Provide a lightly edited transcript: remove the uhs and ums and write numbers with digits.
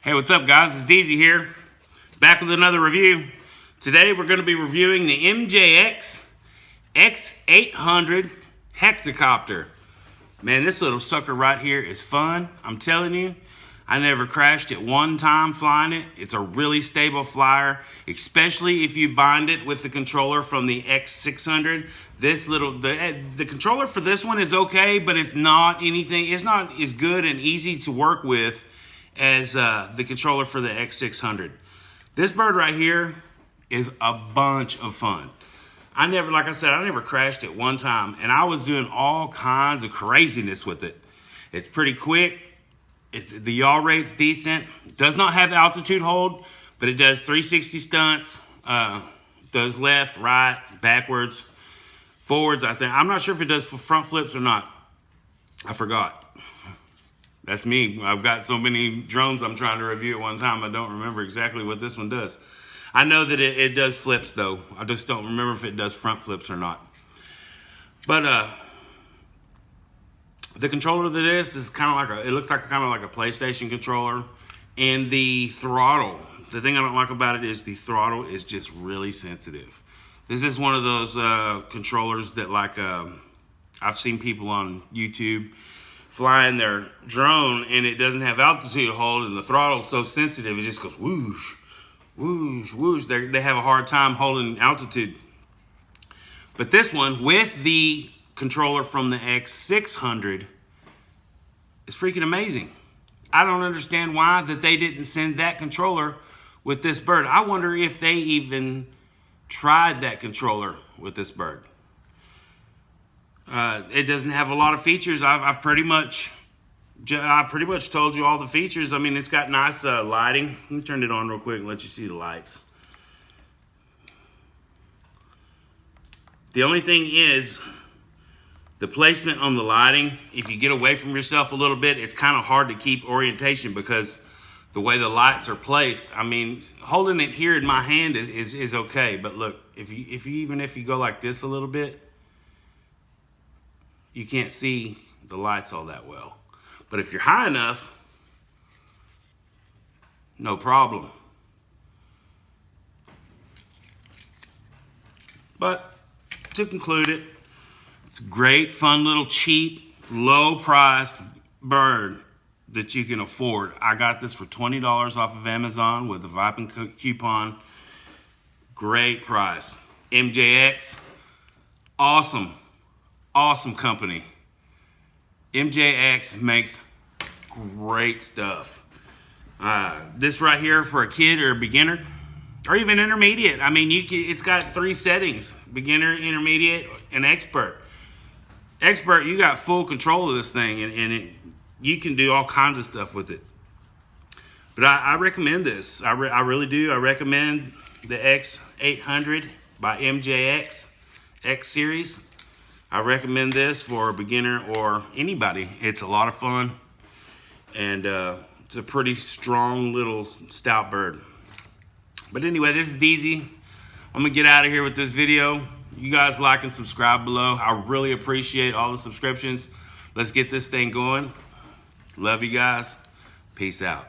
Hey, what's up guys? It's DZ here, back with another review. Today we're going to be reviewing the MJX X800 hexacopter. Man, this little sucker right here is fun. I'm telling you, I never crashed it one time flying it. It's a really stable flyer, especially if you bind it with the controller from the X600. The controller for this one is okay, but it's not as good and easy to work with as the controller for the X600. This bird right here is a bunch of fun. Like I said, I never crashed it one time, and I was doing all kinds of craziness with it. It's pretty quick. The yaw rate's decent. It does not have altitude hold, but it does 360 stunts. Does left, right, backwards, forwards, I think. I'm not sure if it does front flips or not. I forgot. That's me. I've got so many drones I'm trying to review at one time, I don't remember exactly what this one does. I know that it does flips though. I just don't remember if it does front flips or not. But the controller to this is it looks like kind of like a PlayStation controller. And the throttle, the thing I don't like about it is the throttle is just really sensitive. This is one of those controllers that I've seen people on YouTube flying their drone and it doesn't have altitude hold and the throttle's so sensitive it just goes whoosh, whoosh, whoosh. They have a hard time holding altitude. But this one with the controller from the X600 is freaking amazing. I don't understand why that they didn't send that controller with this bird. I wonder if they even tried that controller with this bird. It doesn't have a lot of features. I've pretty much told you all the features. I mean, it's got nice lighting. Let me turn it on real quick and let you see the lights. The only thing is the placement on the lighting. If you get away from yourself a little bit, it's kind of hard to keep orientation because the way the lights are placed. I mean, holding it here in my hand is okay, but look, if you go like this a little bit, you can't see the lights all that well. But if you're high enough, no problem. But to conclude it, it's a great, fun little cheap, low-priced bird that you can afford. I got this for $20 off of Amazon with a Viping coupon. Great price. MJX, awesome company. MJX makes great stuff. This right here for a kid or a beginner, or even intermediate. I mean, it's got 3 settings: beginner, intermediate, and expert. Expert, you got full control of this thing, and you can do all kinds of stuff with it. But I recommend this. I really do. I recommend the X800 by MJX X series. I recommend this for a beginner or anybody. It's a lot of fun, and it's a pretty strong little stout bird. But anyway, this is DZ. I'm gonna get out of here with this video. You guys like and subscribe below. I really appreciate all the subscriptions. Let's get this thing going. Love you guys. Peace out.